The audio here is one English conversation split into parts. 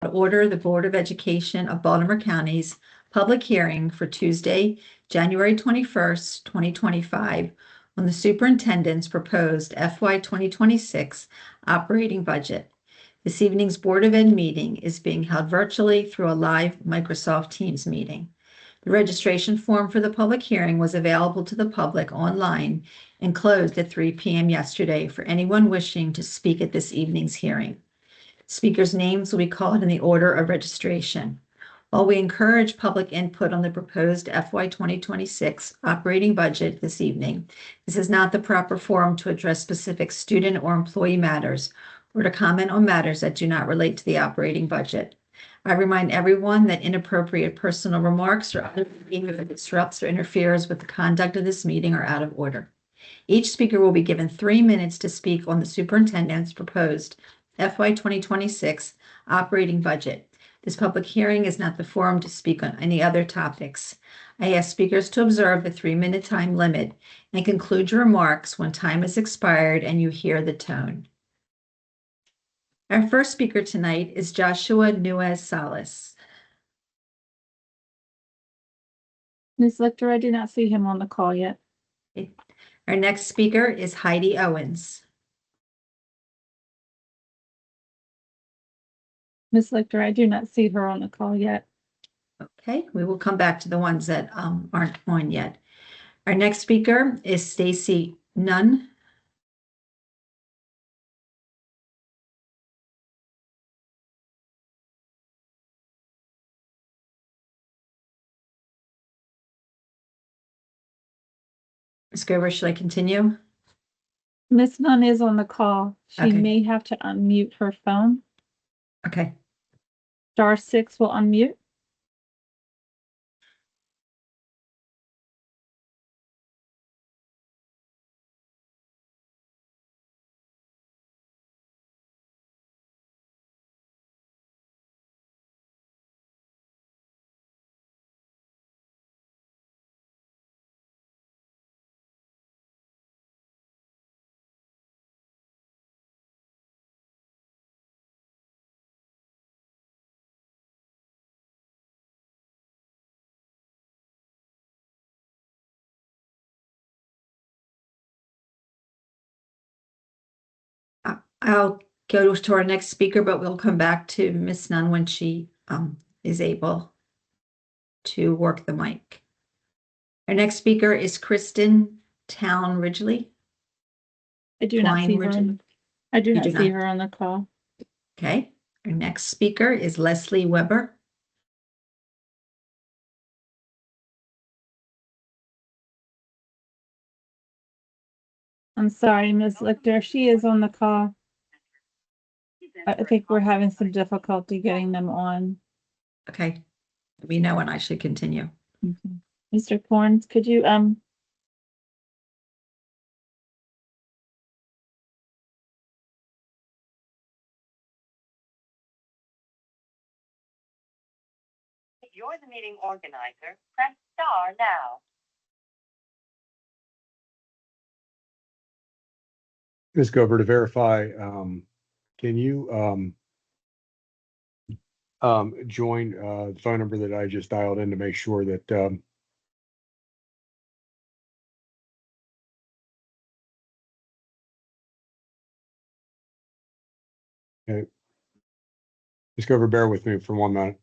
Order the Board of Education of Baltimore County's public hearing for Tuesday, January 21st, 2025, on the superintendent's proposed FY 2026 operating budget. This evening's Board of Ed meeting is being held virtually through a live Microsoft Teams meeting. The registration form for the public hearing was available to the public online and closed at 3 p.m. yesterday for anyone wishing to speak at this evening's hearing. Speakers' names will be called in the order of registration. While we encourage public input on the proposed FY 2026 operating budget this evening, this is not the proper forum to address specific student or employee matters or to comment on matters that do not relate to the operating budget. I remind everyone that inappropriate personal remarks or other behavior that disrupts or interferes with the conduct of this meeting are out of order. Each speaker will be given 3 minutes to speak on the superintendent's proposed FY 2026 operating budget. This public hearing is not the forum to speak on any other topics. I ask speakers to observe the 3-minute time limit and conclude your remarks when time has expired and you hear the tone. Our first speaker tonight is Joshua Nuez-Salas. Ms. Lichter, I do not see him on the call yet. Okay. Our next speaker is Heidi Owens. Ms. Lichter, I do not see her on the call yet. Okay, we will come back to the ones that aren't on yet. Our next speaker is Stacy Nunn. Ms. Gerber, should I continue? Ms. Nunn is on the call. She Okay. may have to unmute her phone. Okay. *6 will unmute. I'll go to our next speaker, but we'll come back to Ms. Nunn when she is able to work the mic. Our next speaker is Kristen Town Ridgely. I do not see her. I do not see her on the call. Okay. Our next speaker is Leslie Weber. I'm sorry, Ms. Lichter. She is on the call. I think we're having some difficulty getting them on. Okay. Let me know when I should continue. Okay. Mr. Corns, could you If you're the meeting organizer, press star now. Ms. Gover, to verify, can you join the phone number that I just dialed in to make sure that okay. Ms. Gover, bear with me for 1 minute.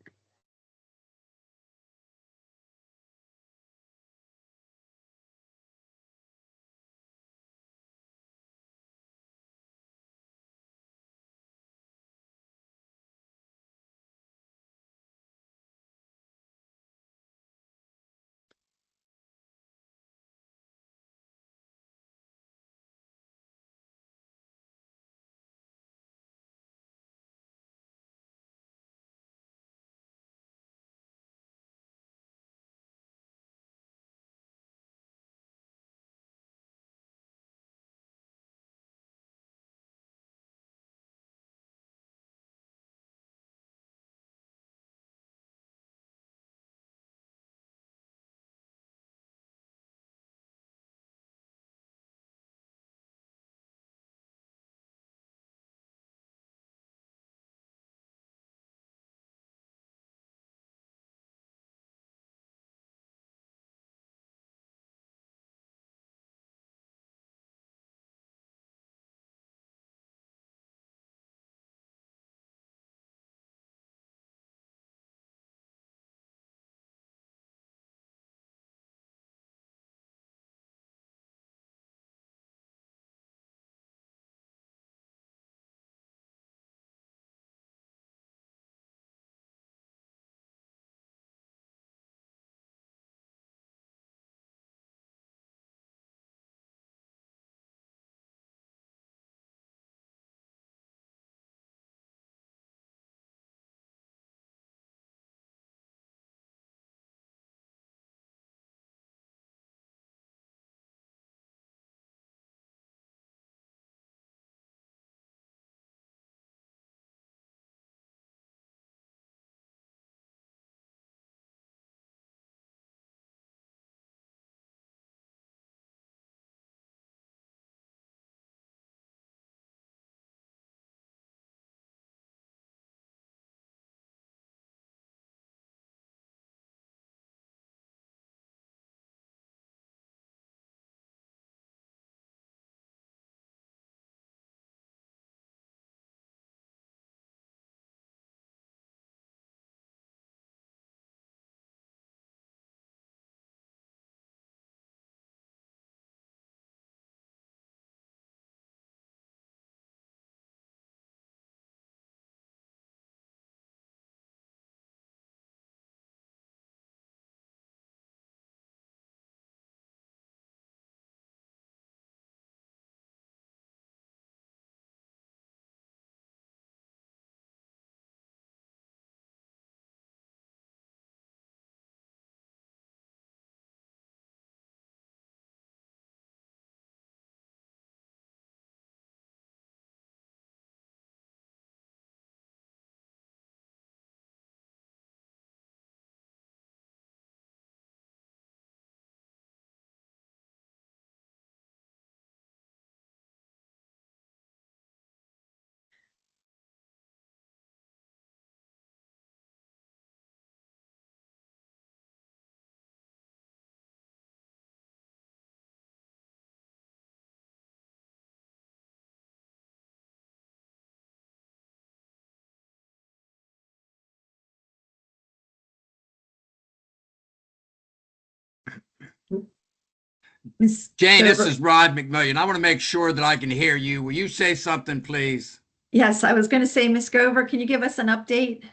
Ms. Jane, this Stover- is Rod McMillian. I want to make sure that I can hear you. Will you say something, please? Yes, I was going to say, Ms. Gover, can you give us an update?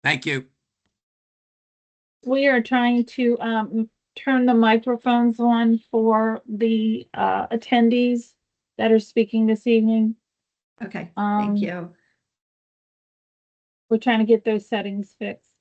Thank you. We are trying to turn the microphones on for the attendees that are speaking this evening. Okay, Um, thank you. We're trying to get those settings fixed.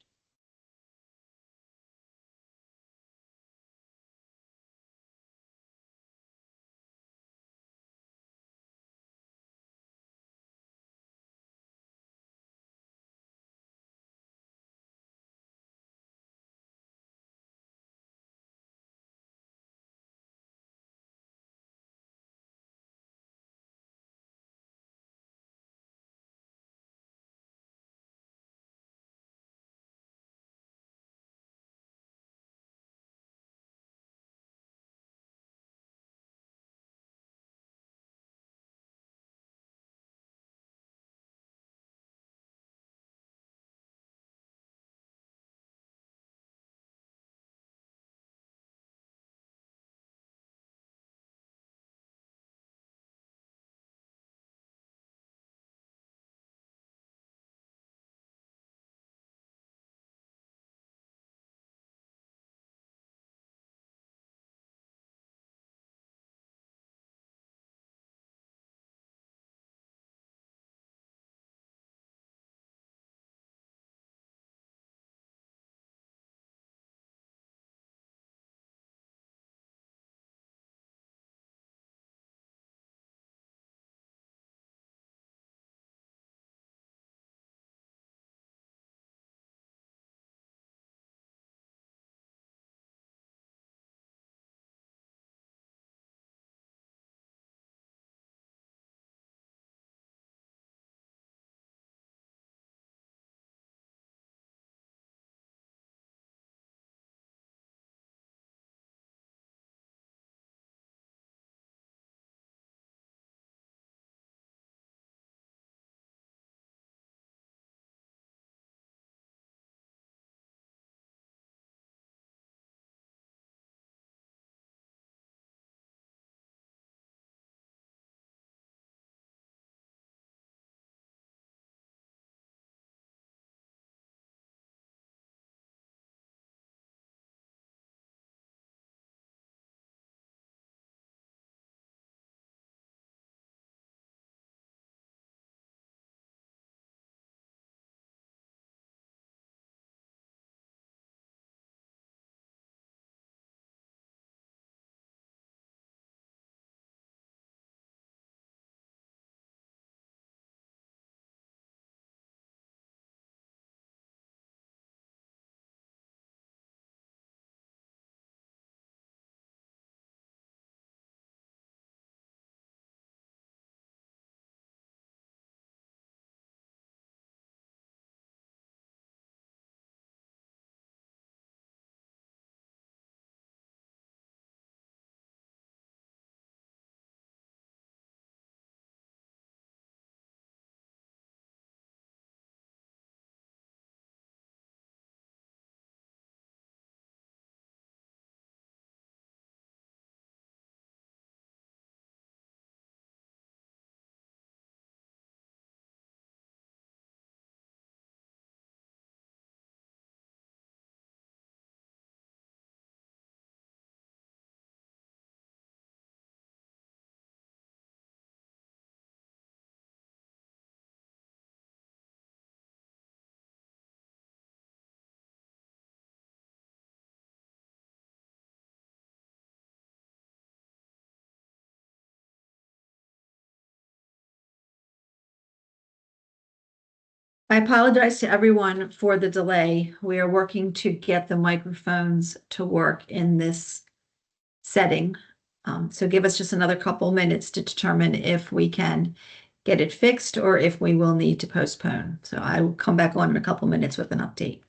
I apologize to everyone for the delay. We are working to get the microphones to work in this setting. So give us just another couple minutes to determine if we can get it fixed or if we will need to postpone. So I will come back on in a couple minutes with an update.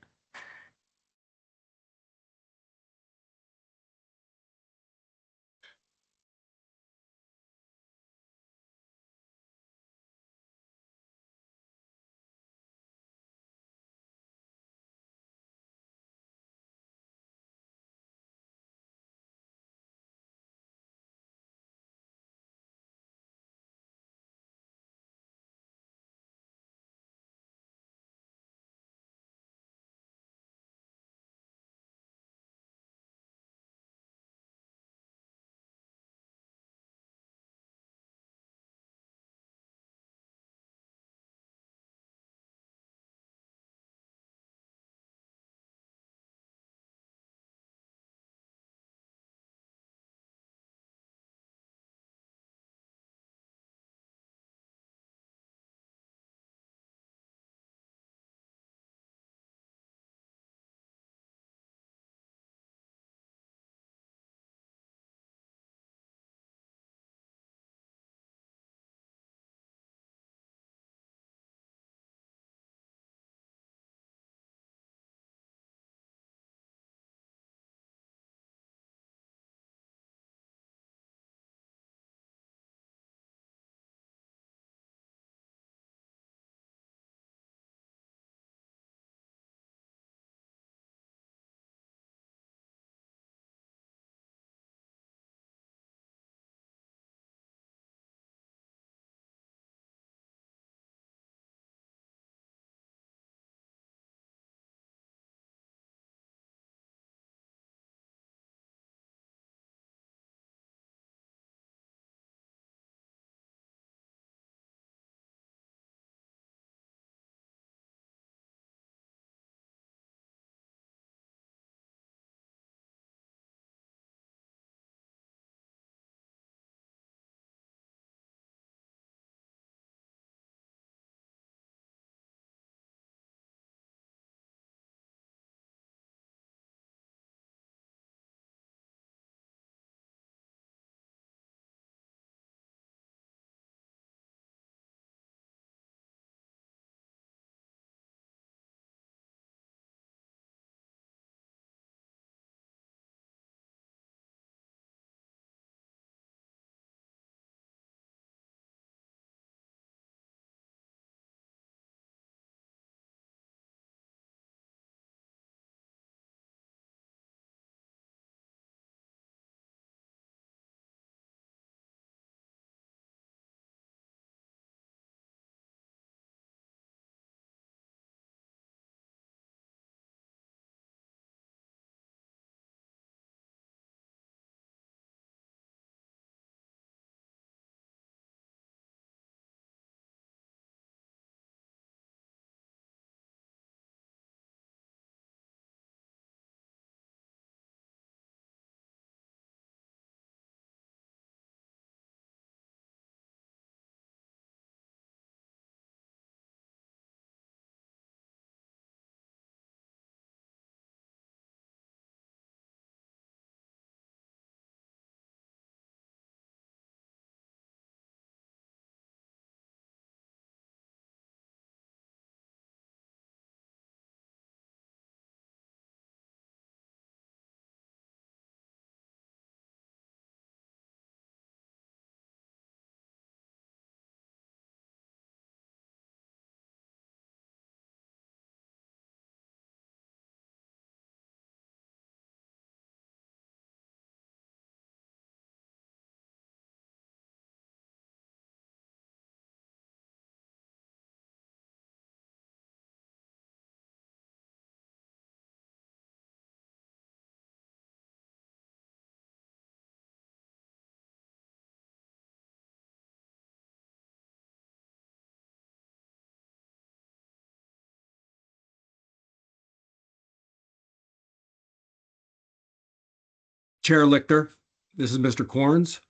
Chair Lichter, this is Mr. Corns.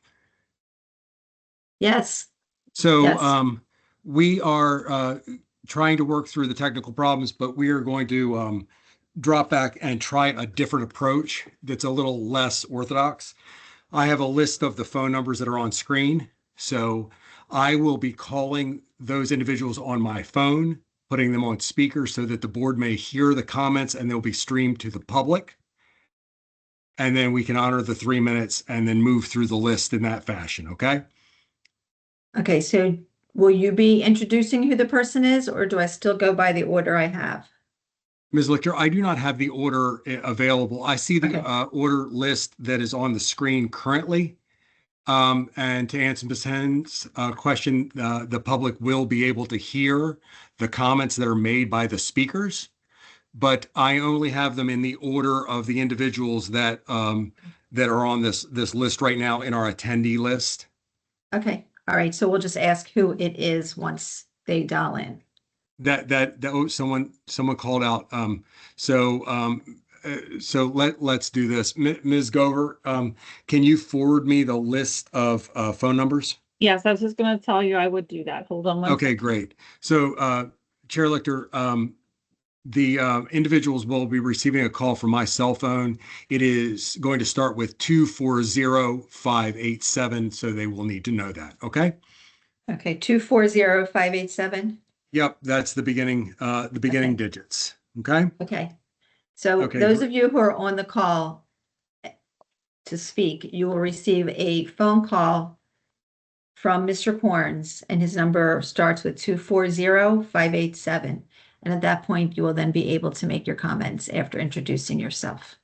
Yes, So Yes. we are trying to work through the technical problems, but we are going to drop back and try a different approach that's a little less orthodox. I have a list of the phone numbers that are on screen. So I will be calling those individuals on my phone, putting them on speaker so that the board may hear the comments and they'll be streamed to the public. And then we can honor the 3 minutes and then move through the list in that fashion, okay? Okay, so will you be introducing who the person is, or do I still go by the order I have? Ms. Lichter, I do not have the order available. I see the Okay. order list that is on the screen currently. And to answer Ms. Hen's question, the public will be able to hear the comments that are made by the speakers, but I only have them in the order of the individuals that that are on this list right now in our attendee list. Okay, all right, so we'll just ask who it is once they dial in. Oh, someone called out. So let's do this. Ms. Gover, can you forward me the list of phone numbers? Yes, I was just gonna tell you I would do that. Hold on one Okay, second. great. So Chair Lichter, the individuals will be receiving a call from my cell phone. It is going to start with 240-587, so they will need to know that. Okay. Okay, 240-587. Yep, that's the beginning Okay. digits. Okay. Okay, so Okay, those of you who are on the call to speak, you will receive a phone call from Mr. Corns, and his number starts with 240-587. And at that point, you will then be able to make your comments after introducing yourself.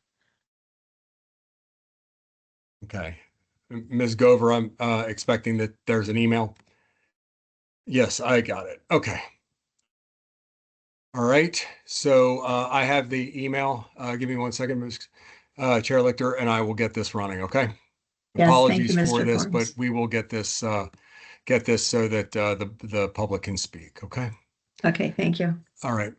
Okay. Ms. Gover, I'm expecting that there's an email. Yes, I got it. Okay. All right. So I have the email. Give me 1 second, Ms. Chair Lichter, and I will get this running. Okay. Yes, thank you, Apologies for Mr. this, but Corns. we will get this so that the public can speak. Okay. Okay, thank you. All right.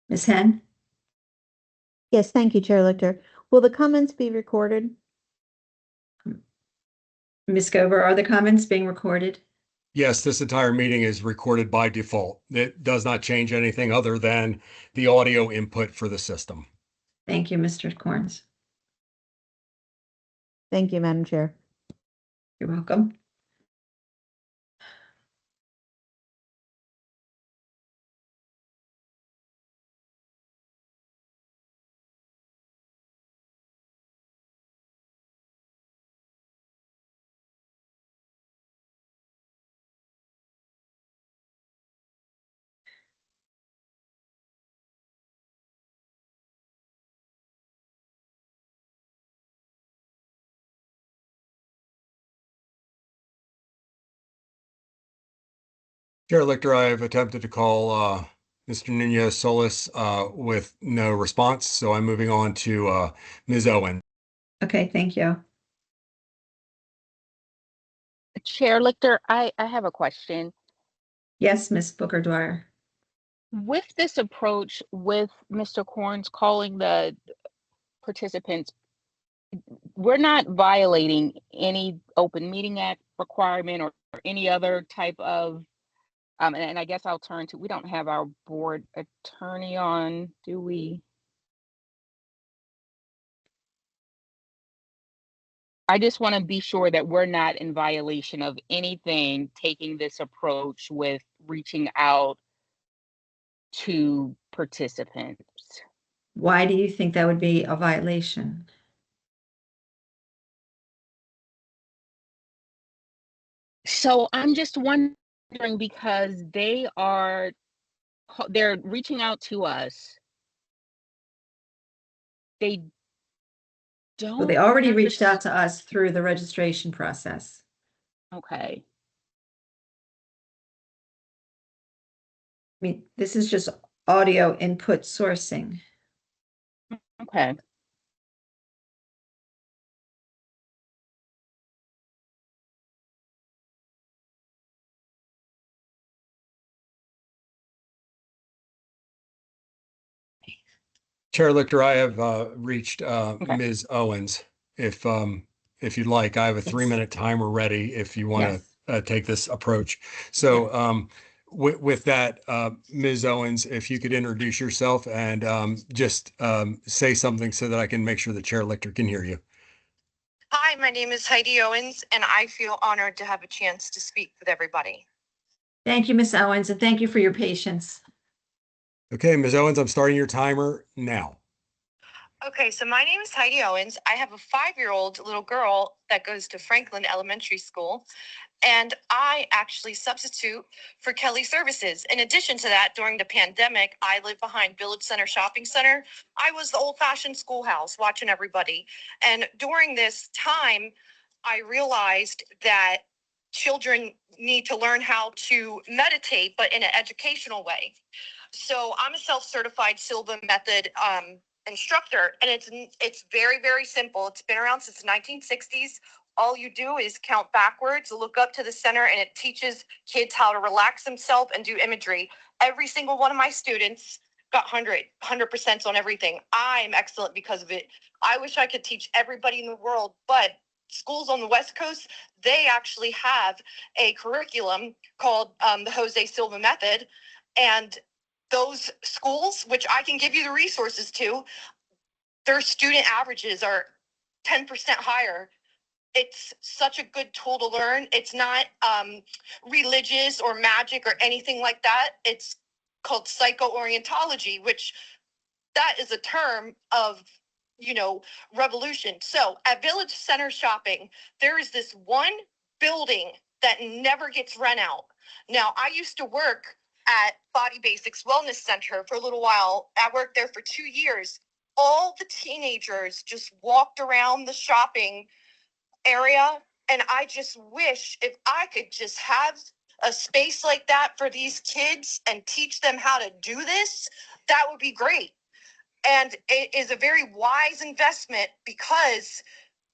Ms. Hen? Yes, thank you, Chair Lichter. Will the comments be recorded? Ms. Gover, are the comments being recorded? Yes, this entire meeting is recorded by default. It does not change anything other than the audio input for the system. Thank you, Mr. Corns. Thank you, Madam Chair. You're welcome. Chair Lichter, I have attempted to call Mr. Nunez Solis with no response, so I'm moving on to Ms. Owen. Okay, thank you. Chair Lichter, I have a question. Yes, Ms. Booker Dwyer. With this approach, with Mr. Corns calling the participants, we're not violating any Open Meeting Act requirement or any other type of, and I guess I'll turn to, we don't have our board attorney on, do we? I just want to be sure that we're not in violation of anything, taking this approach with reaching out to participants. Why do you think that would be a violation? So I'm just wondering because they're reaching out to us. They Well, they don't already reached understand. out to us through the registration process. Okay. I mean, this is just audio input sourcing. Okay. Chair Lichter, I have reached Okay. Ms. Owens. If you'd like, I have a Yes. 3-minute timer ready if you want Yes. to take this approach. So with that, Ms. Owens, if you could introduce yourself and just say something so that I can make sure the Chair Lichter can hear you. Hi, my name is Heidi Owens, and I feel honored to have a chance to speak with everybody. Thank you, Ms. Owens, and thank you for your patience. Okay, Ms. Owens, I'm starting your timer now. Okay, so my name is Heidi Owens. I have a 5-year-old little girl that goes to Franklin Elementary School, and I actually substitute for Kelly Services. In addition to that, during the pandemic, I lived behind Village Center Shopping Center. I was the old-fashioned schoolhouse watching everybody. And during this time, I realized that children need to learn how to meditate, but in an educational way. So I'm a self-certified Silva method instructor, and it's very, very simple. It's been around since the 1960s. All you do is count backwards, look up to the center, and it teaches kids how to relax themselves and do imagery. Every single one of my students got 100% on everything. I'm excellent because of it. I wish I could teach everybody in the world, but schools on the West Coast, they actually have a curriculum called the Jose Silva Method, and those schools, which I can give you the resources to, their student averages are 10% higher. It's such a good tool to learn. It's not religious or magic or anything like that. It's called psycho-orientology, which that is a term of, revolution. So at Village Center Shopping, there is this one building that never gets rent out. Now, I used to work at Body Basics Wellness Center for a little while. I worked there for 2 years. All the teenagers just walked around the shopping area, and I just wish if I could just have a space like that for these kids and teach them how to do this, that would be great. And it is a very wise investment because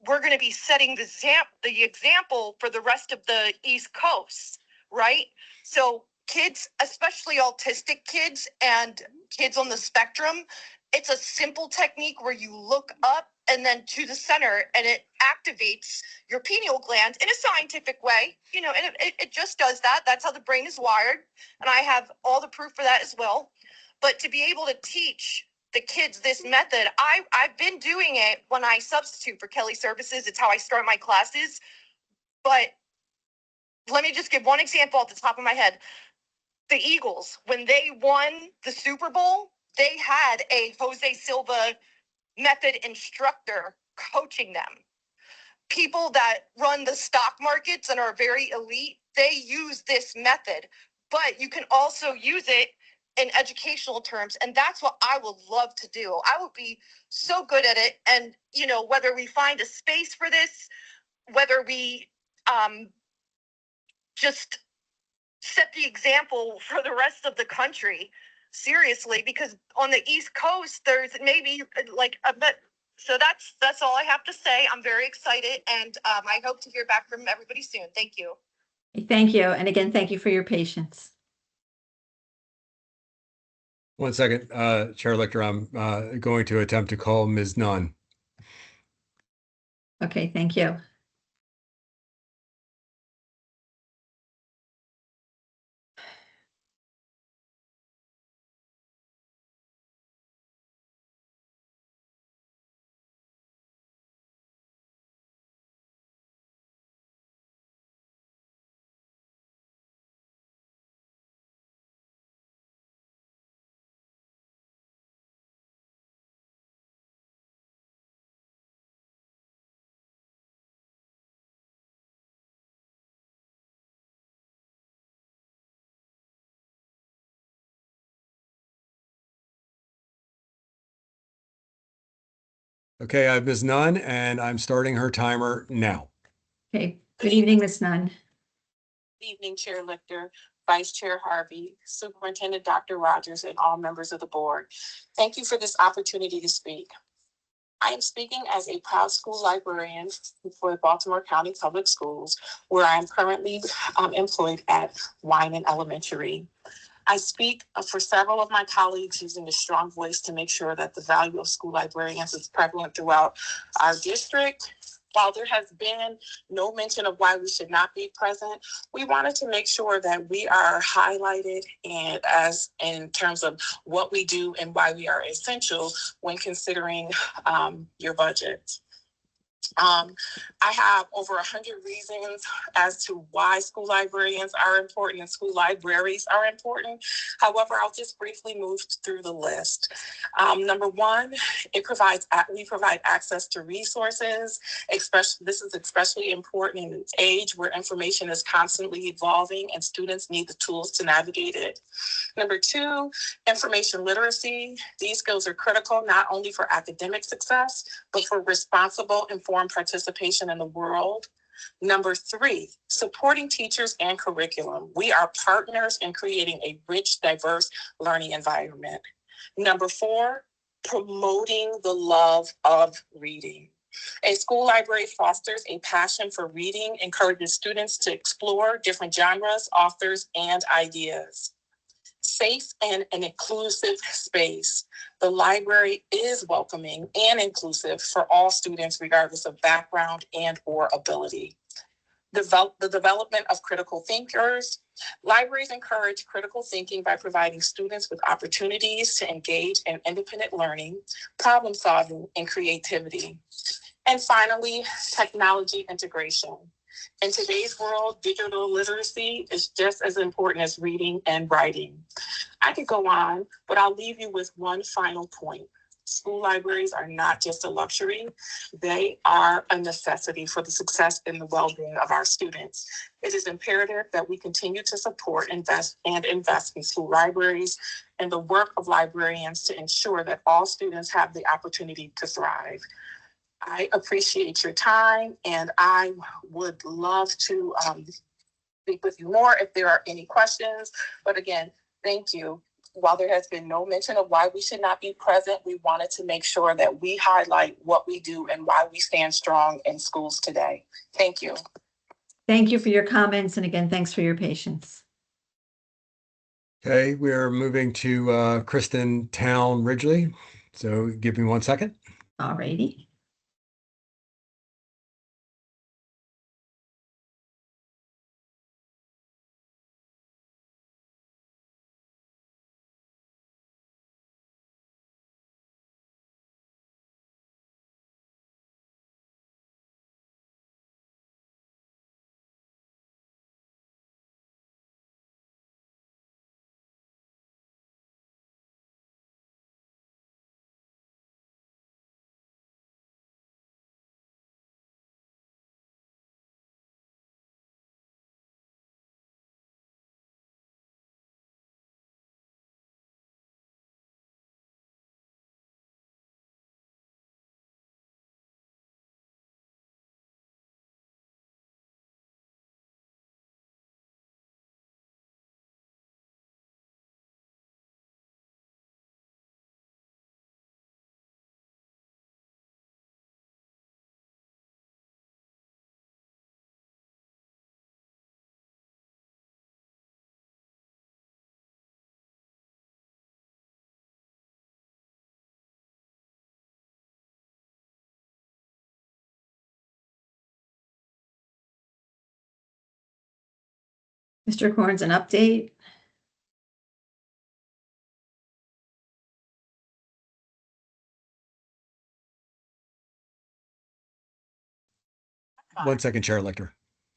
we're going to be setting the example for the rest of the East Coast, right? So kids, especially autistic kids and kids on the spectrum, it's a simple technique where you look up and then to the center, and it activates your pineal gland in a scientific way. And it just does that. That's how the brain is wired. And I have all the proof for that as well. But to be able to teach the kids this method, I've been doing it when I substitute for Kelly Services. It's how I start my classes. But let me just give one example off the top of my head. The Eagles, when they won the Super Bowl, they had a Jose Silva method instructor coaching them. People that run the stock markets and are very elite, they use this method, but you can also use it in educational terms. And that's what I would love to do. I would be so good at it. And, whether we find a space for this, whether we just set the example for the rest of the country, seriously, because on the East Coast, there's maybe like a bit. So that's all I have to say. I'm very excited, and I hope to hear back from everybody soon. Thank you. Thank you. And again, thank you for your patience. 1 second, Chair Lichter, I'm going to attempt to call Ms. Nunn. Okay, thank you. Okay, I have Ms. Nunn, and I'm starting her timer now. Okay, good evening, Ms. Nunn. Good evening, Chair Lichter, Vice Chair Harvey, Superintendent Dr. Rogers, and all members of the board. Thank you for this opportunity to speak. I am speaking as a proud school librarian for the Baltimore County Public Schools, where I am currently employed at Wyman Elementary. I speak for several of my colleagues using a strong voice to make sure that the value of school librarians is prevalent throughout our district. While there has been no mention of why we should not be present, we wanted to make sure that we are highlighted and as in terms of what we do and why we are essential when considering your budget. I have over 100 reasons as to why school librarians are important and school libraries are important. However, I'll just briefly move through the list. Number one, we provide access to resources. This is especially important in an age where information is constantly evolving and students need the tools to navigate it. Number two, information literacy. These skills are critical not only for academic success, but for responsible, informed participation in the world. Number three, supporting teachers and curriculum. We are partners in creating a rich, diverse learning environment. Number four, promoting the love of reading. A school library fosters a passion for reading, encourages students to explore different genres, authors, and ideas. Safe and an inclusive space. The library is welcoming and inclusive for all students, regardless of background and or ability. The development of critical thinkers. Libraries encourage critical thinking by providing students with opportunities to engage in independent learning, problem solving, and creativity. And finally, technology integration. In today's world, digital literacy is just as important as reading and writing. I could go on, but I'll leave you with one final point. School libraries are not just a luxury, they are a necessity for the success and the well-being of our students. It is imperative that we continue to support, invest in school libraries and the work of librarians to ensure that all students have the opportunity to thrive. I appreciate your time, and I would love to speak with you more if there are any questions. But again, thank you. While there has been no mention of why we should not be present, we wanted to make sure that we highlight what we do and why we stand strong in schools today. Thank you. Thank you for your comments. And again, thanks for your patience. Okay, we're moving to Kristen Town Ridgely. So give me 1 second. All righty. Mr. Corns, an update? One second, Chair Lichter.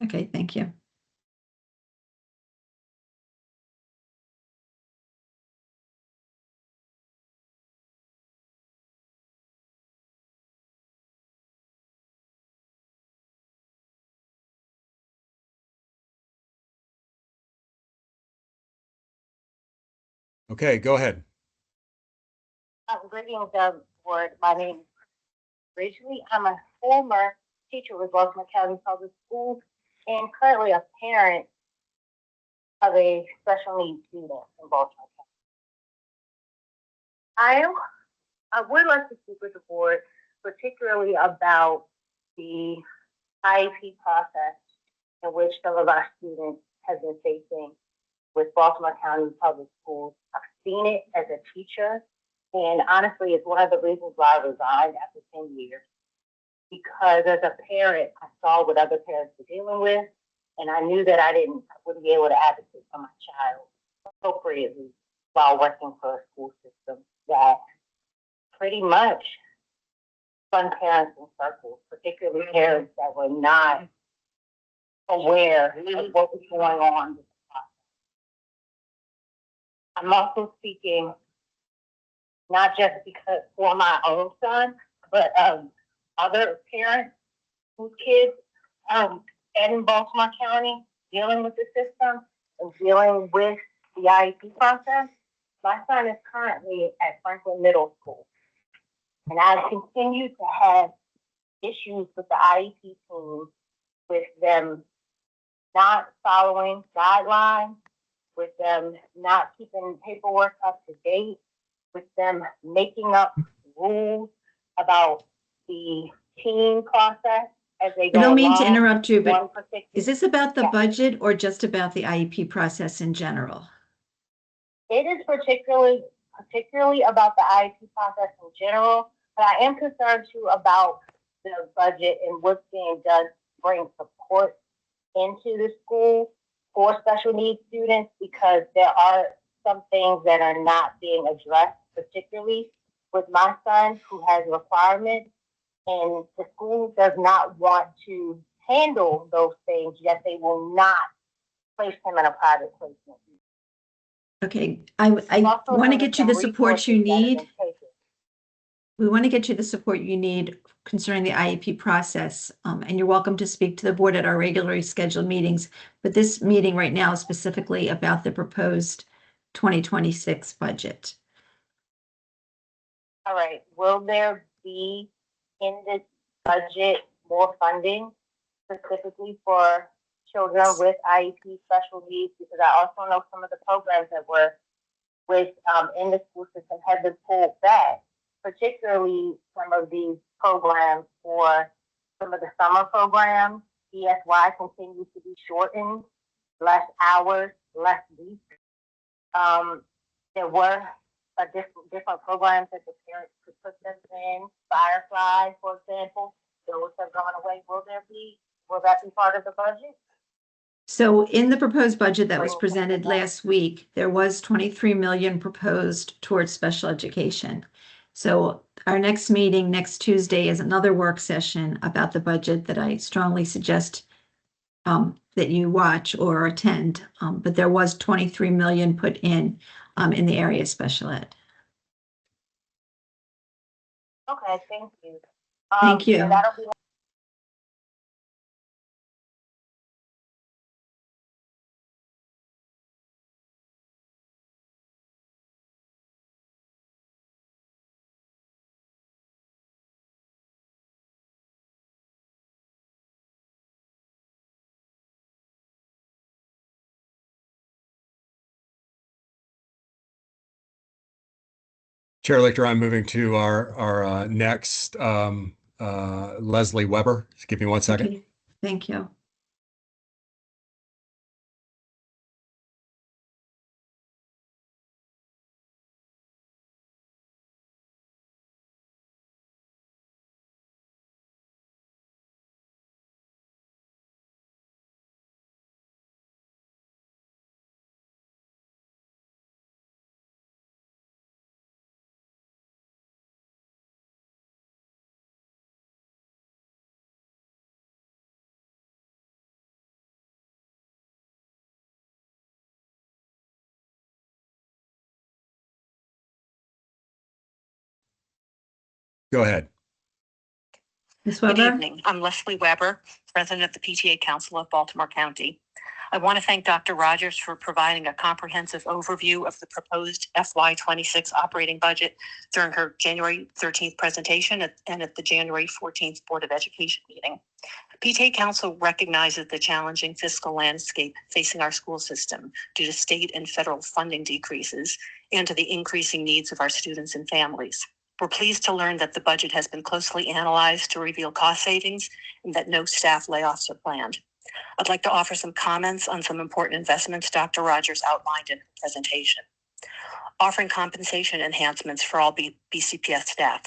Okay, thank you. Okay, go ahead. Greetings, board. My name Originally, I'm a former teacher with Baltimore County Public Schools and currently a parent of a special needs student in Baltimore County. I would like to speak with the board, particularly about the IEP process in which some of our students have been facing with Baltimore County Public Schools. I've seen it as a teacher, and honestly, it's one of the reasons why I resigned after 10 years. Because as a parent, I saw what other parents were dealing with, and I knew that I wouldn't be able to advocate for my child appropriately while working for a school system that pretty much spun parents in circles, particularly parents that were not aware of what was going on. I'm also speaking not just because for my own son, but other parents whose kids in Baltimore County dealing with the system and dealing with the IEP process. My son is currently at Franklin Middle School, and I've continued to have issues with the IEP team, with them not following guidelines, with them not keeping paperwork up to date, with them making up rules about the team process as they go I don't mean to along. interrupt you, One but particular- is this about the Yeah. budget or just about the IEP process in general? It is particularly about the IEP process in general, but I am concerned too about the budget and what's being done to bring support into the school for special needs students, because there are some things that are not being addressed, particularly with my son who has requirements, and the school does not want to handle those things, yet they will not place him in a private placement. Okay, I want to get you the support you need. We want to get you the support you need concerning the IEP process, and you're welcome to speak to the board at our regularly scheduled meetings. But this meeting right now is specifically about the proposed 2026 budget. All right, will there be in this budget more funding specifically for children with IEP special needs? Because I also know some of the programs that were with in the school system have been pulled back, particularly some of these programs for some of the summer programs. ESY continues to be shortened, less hours, less weeks. There were different programs that the parents could put them in. Firefly, for example, those have gone away. Will that be part of the budget? So in the proposed budget that was presented last week, there was 23 million proposed towards special education. So our next meeting next Tuesday is another work session about the budget that I strongly suggest that you watch or attend. But there was 23 million put in the area of special ed. Okay, thank you. Thank you. So that'll be Chair Lictor, I'm moving to our next Leslie Weber. Just give me 1 second. Okay, thank you. Go ahead. Ms. Good Weber? evening. I'm Leslie Weber, President of the PTA Council of Baltimore County. I want to thank Dr. Rogers for providing a comprehensive overview of the proposed FY26 operating budget during her January 13th presentation and at the January 14th Board of Education meeting. PTA Council recognizes the challenging fiscal landscape facing our school system due to state and federal funding decreases and to the increasing needs of our students and families. We're pleased to learn that the budget has been closely analyzed to reveal cost savings and that no staff layoffs are planned. I'd like to offer some comments on some important investments Dr. Rogers outlined in her presentation. Offering compensation enhancements for all BCPS staff.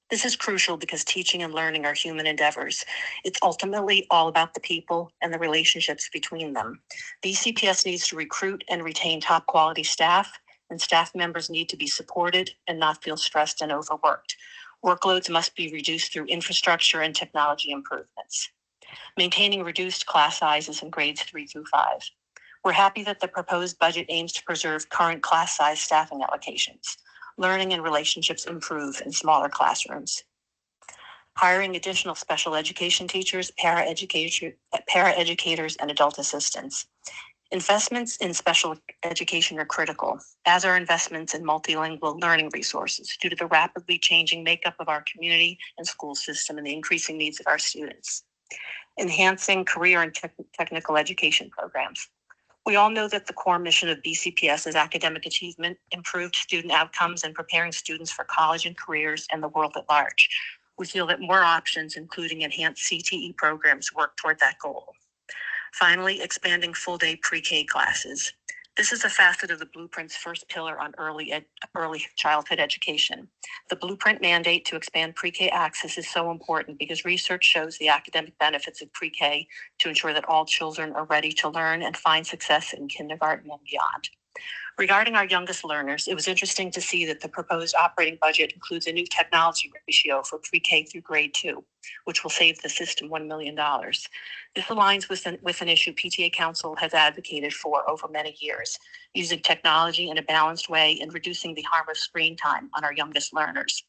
This is crucial because teaching and learning are human endeavors. It's ultimately all about the people and the relationships between them. BCPS needs to recruit and retain top quality staff, and staff members need to be supported and not feel stressed and overworked. Workloads must be reduced through infrastructure and technology improvements. Maintaining reduced class sizes in grades 3 through 5. We're happy that the proposed budget aims to preserve current class size staffing allocations. Learning and relationships improve in smaller classrooms. Hiring additional special education teachers, paraeducators, and adult assistants. Investments in special education are critical, as are investments in multilingual learning resources due to the rapidly changing makeup of our community and school system and the increasing needs of our students. Enhancing career and technical education programs. We all know that the core mission of BCPS is academic achievement, improved student outcomes, and preparing students for college and careers and the world at large. We feel that more options, including enhanced CTE programs, work toward that goal. Finally, expanding full-day pre-K classes. This is a facet of the Blueprint's first pillar on early childhood education. The Blueprint mandate to expand pre-K access is so important because research shows the academic benefits of pre-K to ensure that all children are ready to learn and find success in kindergarten and beyond. Regarding our youngest learners, it was interesting to see that the proposed operating budget includes a new technology ratio for pre-K through grade 2, which will save the system $1 million. This aligns with an issue PTA Council has advocated for over many years, using technology in a balanced way and reducing the harm of screen time on our youngest learners.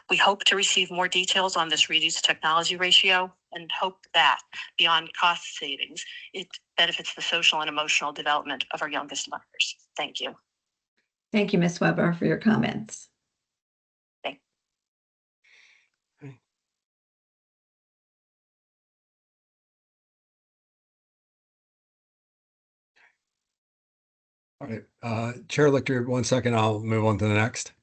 We hope to receive more details on this reduced technology ratio and hope that, beyond cost savings, it benefits the social and emotional development of our youngest learners. Thank you. Thank you, Ms. Weber, for your comments. Okay. All right, Chair Lichter, 1 second, I'll move on to the next.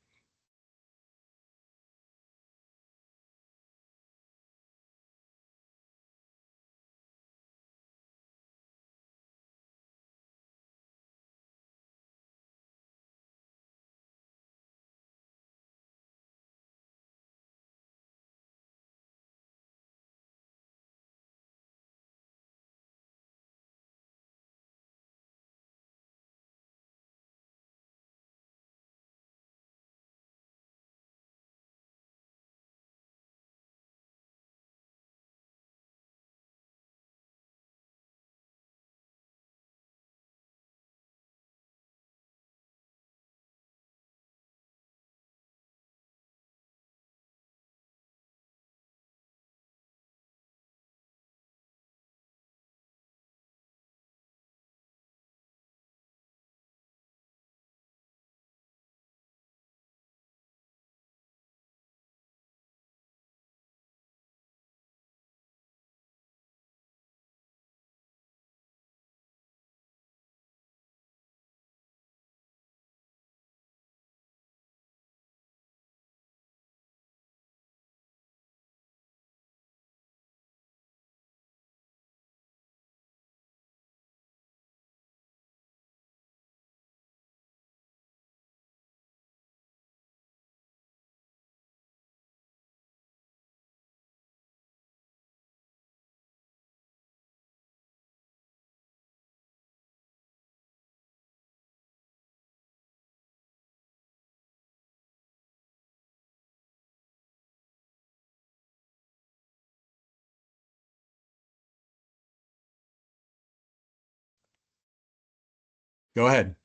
Go ahead.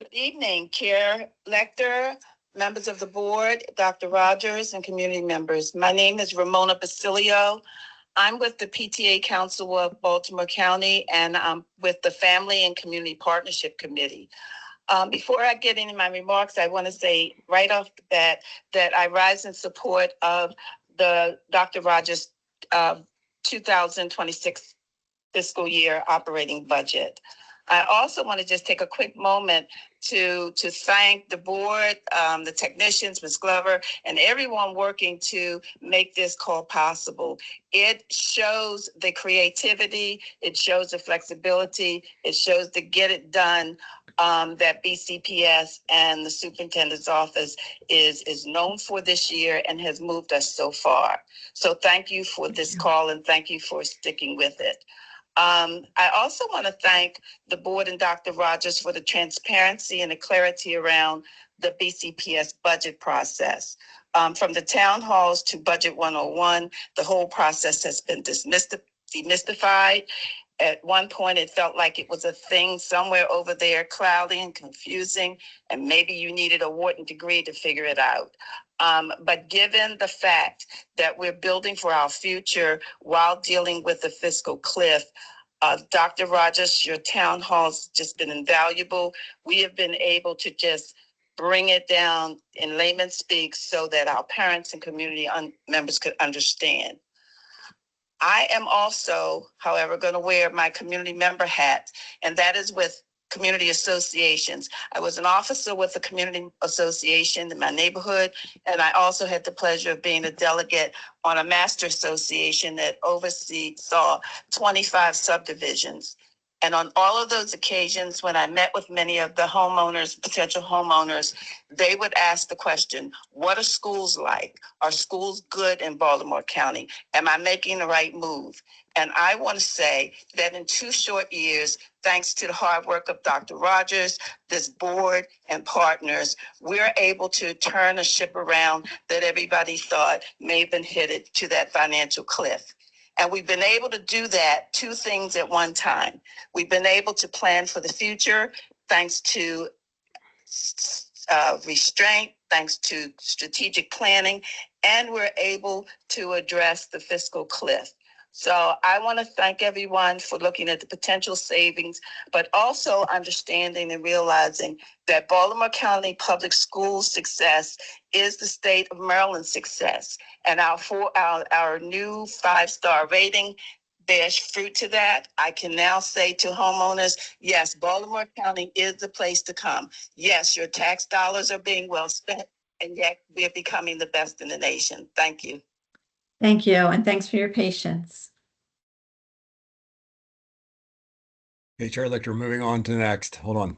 Good evening, Chair Lecter, members of the board, Dr. Rogers, and community members. My name is Ramona Basilio. I'm with the PTA Council of Baltimore County, and I'm with the Family and Community Partnership Committee. Before I get into my remarks, I want to say right off the bat that I rise in support of the Dr. Rogers 2026 fiscal year operating budget. I also want to just take a quick moment to thank the board, the technicians, Ms. Glover, and everyone working to make this call possible. It shows the creativity, it shows the flexibility, it shows the get it done that BCPS and the superintendent's office is known for this year and has moved us so far. So thank you for this call and thank you for sticking with it. I also want to thank the board and Dr. Rogers for the transparency and the clarity around the BCPS budget process. From the town halls to Budget 101, the whole process has been demystified. At one point, it felt like it was a thing somewhere over there, cloudy and confusing, and maybe you needed a Wharton degree to figure it out. But given the fact that we're building for our future while dealing with the fiscal cliff, Dr. Rogers, your town hall's just been invaluable. We have been able to just bring it down in layman's speak so that our parents and community members could understand. I am also, however, going to wear my community member hat, and that is with community associations. I was an officer with a community association in my neighborhood, and I also had the pleasure of being a delegate on a master association that oversaw 25 subdivisions. And on all of those occasions, when I met with many of the homeowners, potential homeowners, they would ask the question, what are schools like? Are schools good in Baltimore County? Am I making the right move? And I want to say that in 2 short years, thanks to the hard work of Dr. Rogers, this board and partners, we're able to turn a ship around that everybody thought may have been headed to that financial cliff. And we've been able to do that 2 things at one time. We've been able to plan for the future thanks to restraint, thanks to strategic planning, and we're able to address the fiscal cliff. So I want to thank everyone for looking at the potential savings, but also understanding and realizing that Baltimore County Public Schools success is the state of Maryland's success. And our new 5-star rating bears fruit to that. I can now say to homeowners, yes, Baltimore County is the place to come. Yes, your tax dollars are being well spent, and yet we're becoming the best in the nation. Thank you. Thank you, and thanks for your patience. Okay, Chair Lictor, moving on to the next. Hold on.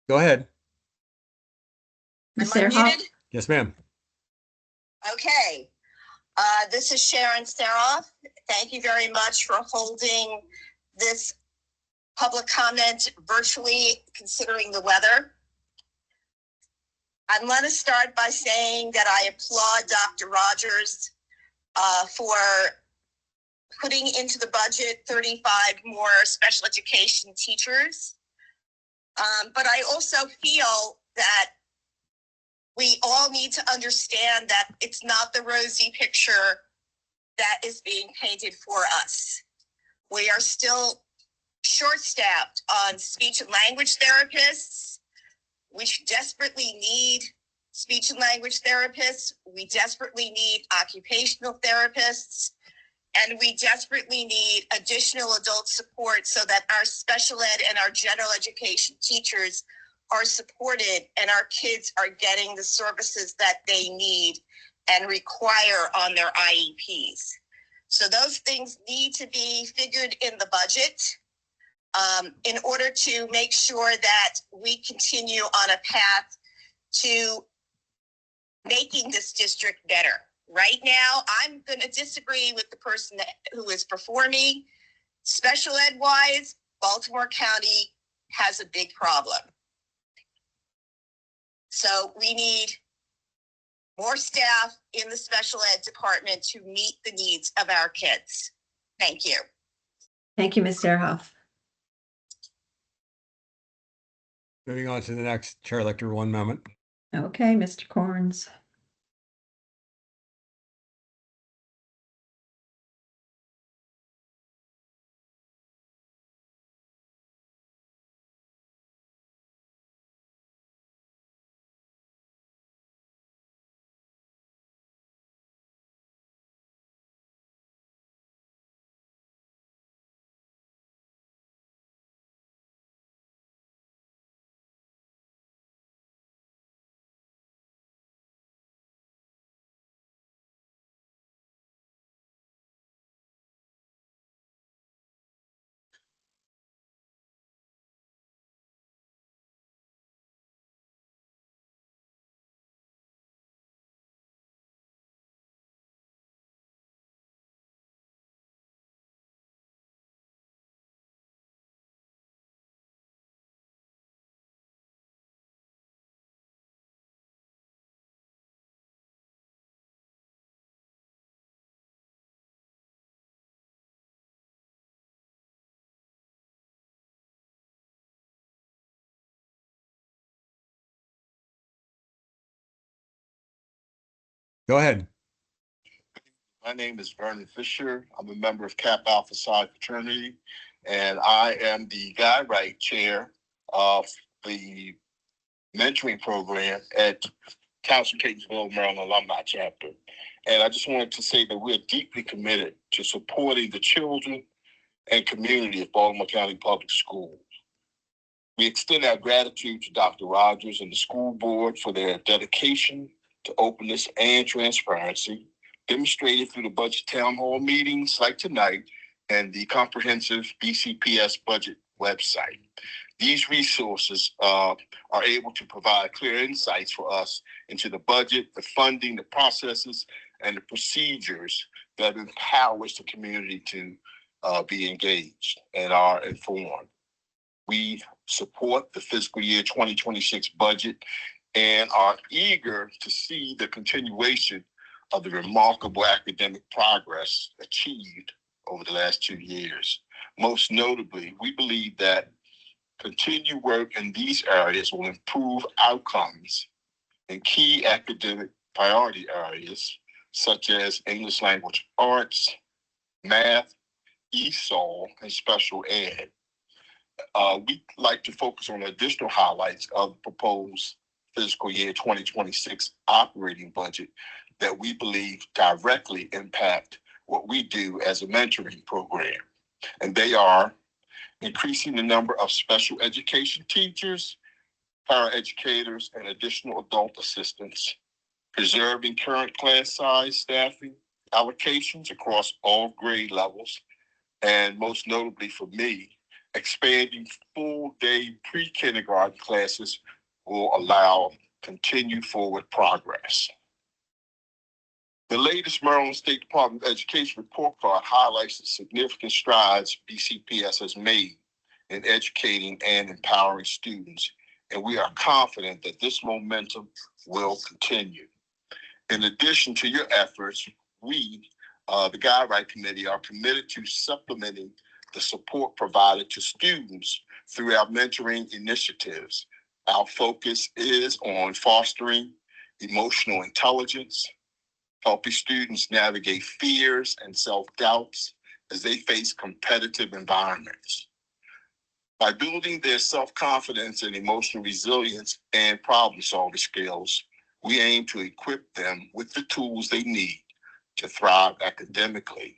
Go ahead. Ms. Am I Sarah? muted? Yes, ma'am. Okay. This is Sharon Sarah. Thank you very much for holding this public comment virtually, considering the weather. I'm going to start by saying that I applaud Dr. Rogers for putting into the budget 35 more special education teachers. But I also feel that we all need to understand that it's not the rosy picture that is being painted for us. We are still short-staffed on speech and language therapists. We desperately need speech and language therapists. We desperately need occupational therapists. And we desperately need additional adult support so that our special ed and our general education teachers are supported and our kids are getting the services that they need and require on their IEPs. So those things need to be figured in the budget in order to make sure that we continue on a path to making this district better. Right now, I'm going to disagree with the person who is before me. Special ed wise, Baltimore County has a big problem. So we need more staff in the special ed department to meet the needs of our kids. Thank you. Thank you, Ms. Derhoff. Moving on to the next, Chair Elector, 1 moment. Okay, Mr. Corns. Go ahead. My name is Vernon Fisher. I'm a member of Kappa Alpha Psi fraternity, and I am the Guy Wright Chair of the mentoring program at Towson Catonsville, Maryland Alumni Chapter. And I just wanted to say that we're deeply committed to supporting the children and community of Baltimore County Public Schools. We extend our gratitude to Dr. Rogers and the school board for their dedication to openness and transparency, demonstrated through the budget town hall meetings like tonight and the comprehensive BCPS budget website. These resources are able to provide clear insights for us into the budget, the funding, the processes, and the procedures that empowers the community to be engaged and are informed. We support the fiscal year 2026 budget and are eager to see the continuation of the remarkable academic progress achieved over the last 2 years. Most notably, we believe that continued work in these areas will improve outcomes in key academic priority areas such as English language arts, math, ESOL, and special ed. We'd like to focus on additional highlights of the proposed fiscal year 2026 operating budget that we believe directly impact what we do as a mentoring program. And they are increasing the number of special education teachers, paraeducators, and additional adult assistants, preserving current class size staffing allocations across all grade levels, and most notably for me, expanding full-day pre-kindergarten classes will allow continued forward progress. The latest Maryland State Department of Education report card highlights the significant strides BCPS has made in educating and empowering students, and we are confident that this momentum will continue. In addition to your efforts, we, the Guy Wright Committee, are committed to supplementing the support provided to students through our mentoring initiatives. Our focus is on fostering emotional intelligence, helping students navigate fears and self-doubts as they face competitive environments. By building their self-confidence and emotional resilience and problem-solving skills, we aim to equip them with the tools they need to thrive academically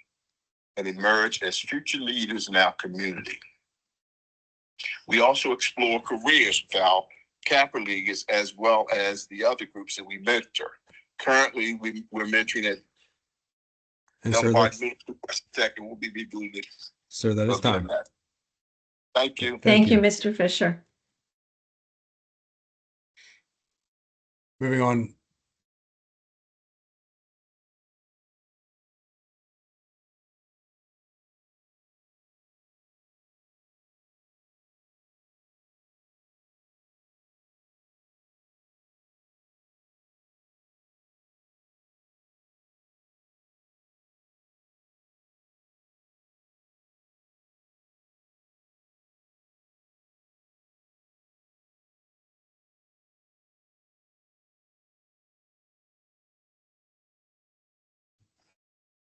and emerge as future leaders in our community. We also explore careers with our Kappa Leaguers as well as the other groups that we mentor. Currently, we're mentoring at And sir, second, we'll be doing it. sir, that is time. Thank you. Thank you, Mr. Fisher. Moving on.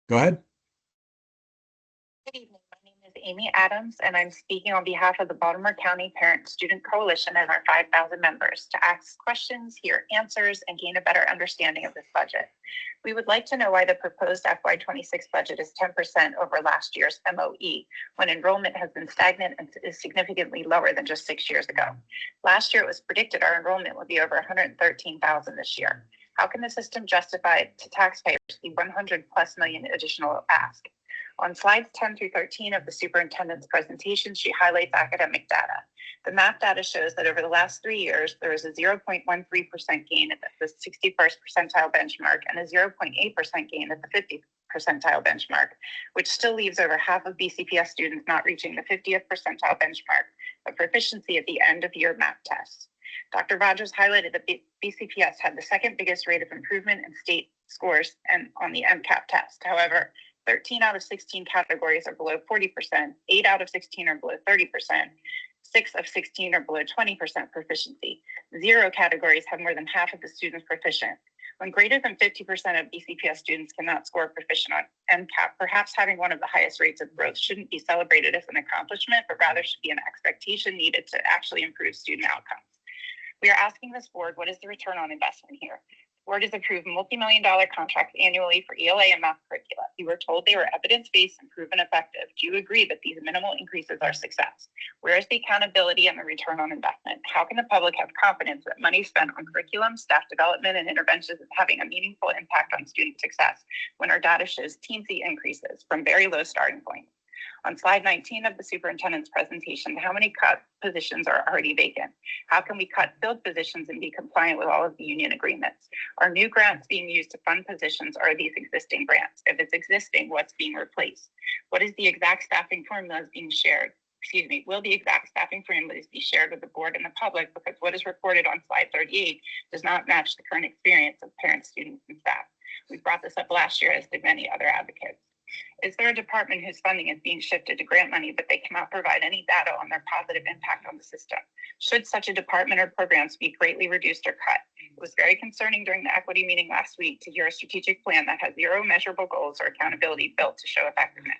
Go ahead. Good evening. My name is Amy Adams, and I'm speaking on behalf of the Baltimore County Parent Student Coalition and our 5,000 members to ask questions, hear answers, and gain a better understanding of this budget. We would like to know why the proposed FY26 budget is 10% over last year's MOE, when enrollment has been stagnant and is significantly lower than just 6 years ago. Last year, it was predicted our enrollment would be over 113,000 this year. How can the system justify to taxpayers the 100+ million additional ask? On slides 10 through 13 of the superintendent's presentation, she highlights academic data. The map data shows that over the last 3 years, there is a 0.13% gain at the 61st percentile benchmark and a 0.8% gain at the 50th percentile benchmark, which still leaves over half of BCPS students not reaching the 50th percentile benchmark of proficiency at the end of year map tests. Dr. Rogers highlighted that BCPS had the second biggest rate of improvement in state scores and on the MCAP test. However, 13 out of 16 categories are below 40%, 8 out of 16 are below 30%, 6 of 16 are below 20% proficiency. 0 categories have more than half of the students proficient. When greater than 50% of BCPS students cannot score proficient on MCAP, perhaps having one of the highest rates of growth shouldn't be celebrated as an accomplishment, but rather should be an expectation needed to actually improve student outcomes. We are asking this board, what is the return on investment here? The board has approved multi-million-dollar contracts annually for ELA and math curricula. You were told they were evidence-based and proven effective. Do you agree that these minimal increases are success? Where is the accountability and the return on investment? How can the public have confidence that money spent on curriculum, staff development, and interventions is having a meaningful impact on student success when our data shows teensy increases from very low starting points? On slide 19 of the superintendent's presentation, how many cut positions are already vacant? How can we cut filled positions and be compliant with all of the union agreements? Are new grants being used to fund positions, or are these existing grants? If it's existing, what's being replaced? What is the exact staffing formulas being shared? Will the exact staffing formulas be shared with the board and the public? Because what is reported on slide 38 does not match the current experience of parents, students, and staff. We brought this up last year, as did many other advocates. Is there a department whose funding is being shifted to grant money, but they cannot provide any data on their positive impact on the system? Should such a department or programs be greatly reduced or cut? It was very concerning during the equity meeting last week to hear a strategic plan that has 0 measurable goals or accountability built to show effectiveness.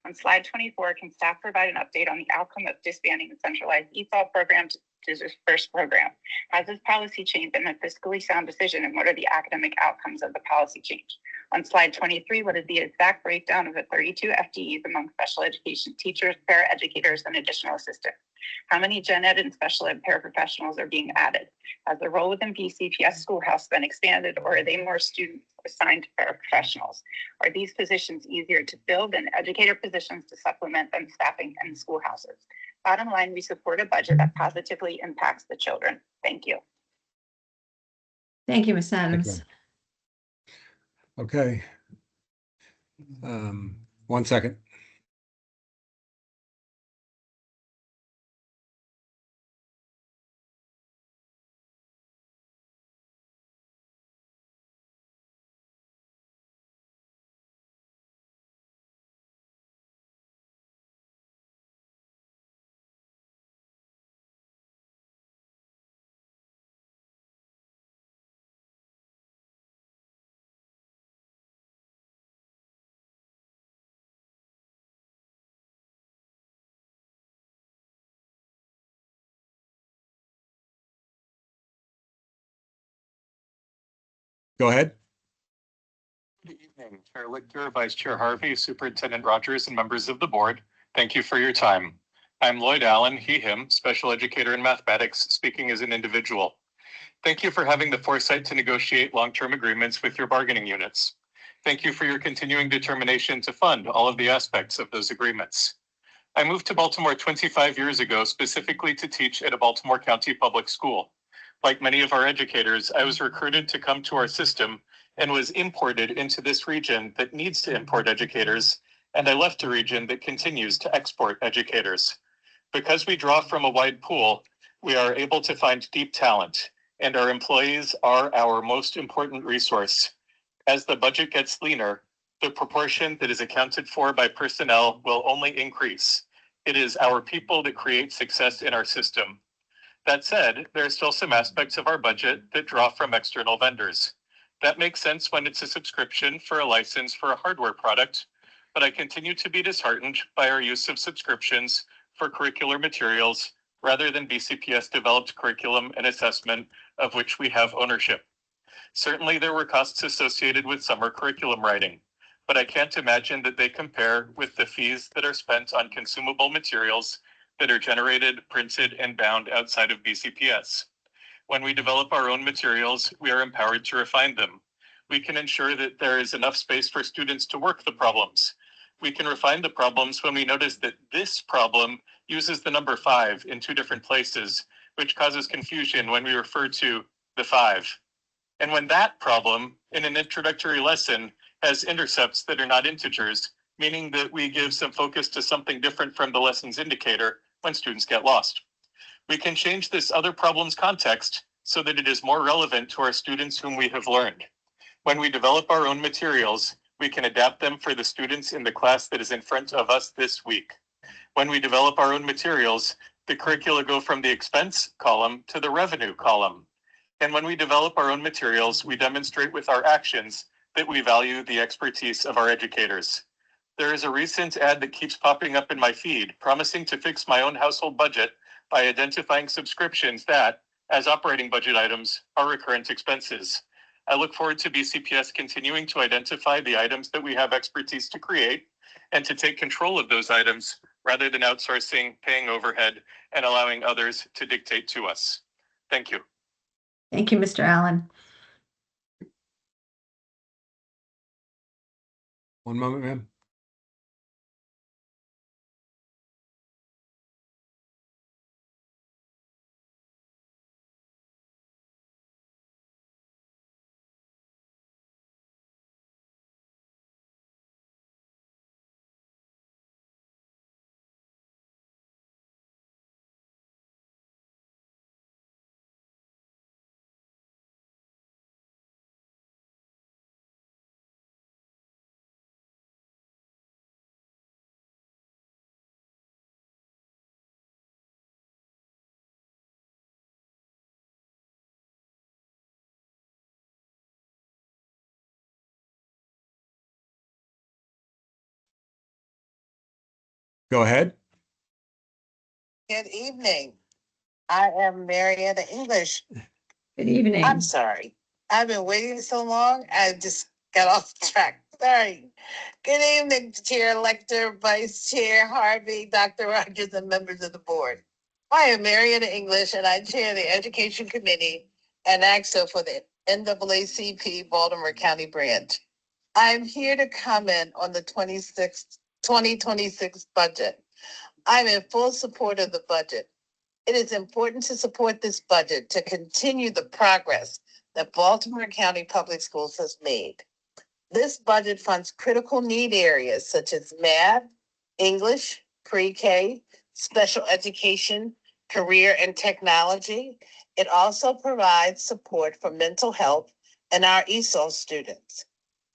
On slide 24, can staff provide an update on the outcome of disbanding the centralized ESOL program to disperse program? Has this policy change been a fiscally sound decision, and what are the academic outcomes of the policy change? On slide 23, what is the exact breakdown of the 32 FTEs among special education teachers, paraeducators, and additional assistants? How many gen ed and special ed paraprofessionals are being added? Has the role within BCPS Schoolhouse been expanded, or are they more students assigned to paraprofessionals? Are these positions easier to fill than educator positions to supplement them staffing in the schoolhouses? Bottom line, we support a budget that positively impacts the children. Thank you. Thank you, Ms. Adams. Okay. 1 second. Go ahead. Good evening, Chair Lichter, Vice Chair Harvey, Superintendent Rogers, and members of the board. Thank you for your time. I'm Lloyd Allen, he, him, special educator in mathematics, speaking as an individual. Thank you for having the foresight to negotiate long-term agreements with your bargaining units. Thank you for your continuing determination to fund all of the aspects of those agreements. I moved to Baltimore 25 years ago specifically to teach at a Baltimore County public school. Like many of our educators, I was recruited to come to our system and was imported into this region that needs to import educators, and I left a region that continues to export educators. Because we draw from a wide pool, we are able to find deep talent, and our employees are our most important resource. As the budget gets leaner, the proportion that is accounted for by personnel will only increase. It is our people that create success in our system. That said, there are still some aspects of our budget that draw from external vendors. That makes sense when it's a subscription for a license for a hardware product, but I continue to be disheartened by our use of subscriptions for curricular materials rather than BCPS developed curriculum and assessment of which we have ownership. Certainly there were costs associated with summer curriculum writing, but I can't imagine that they compare with the fees that are spent on consumable materials that are generated, printed, and bound outside of BCPS. When we develop our own materials, we are empowered to refine them. We can ensure that there is enough space for students to work the problems. We can refine the problems when we notice that this problem uses the number 5 in 2 different places, which causes confusion when we refer to the 5. And when that problem in an introductory lesson has intercepts that are not integers, meaning that we give some focus to something different from the lesson's indicator when students get lost. We can change this other problem's context so that it is more relevant to our students whom we have learned. When we develop our own materials, we can adapt them for the students in the class that is in front of us this week. When we develop our own materials, the curricula go from the expense column to the revenue column. And when we develop our own materials, we demonstrate with our actions that we value the expertise of our educators. There is a recent ad that keeps popping up in my feed, promising to fix my own household budget by identifying subscriptions that, as operating budget items, are recurrent expenses. I look forward to BCPS continuing to identify the items that we have expertise to create and to take control of those items rather than outsourcing, paying overhead, and allowing others to dictate to us. Thank you. Thank you, Mr. Allen. One moment, ma'am. Go ahead. Good evening. I am Marietta English. Good evening. I'm sorry. I've been waiting so long, I just got off track. Sorry. Good evening, Chair Lecter, Vice Chair Harvey, Dr. Rogers, and members of the board. I am Marietta English, and I chair the Education Committee and AXO for the NAACP Baltimore County branch. I'm here to comment on the 2026 budget. I'm in full support of the budget. It is important to support this budget to continue the progress that Baltimore County Public Schools has made. This budget funds critical need areas such as math, English, pre-K, special education, career and technology. It also provides support for mental health and our ESOL students.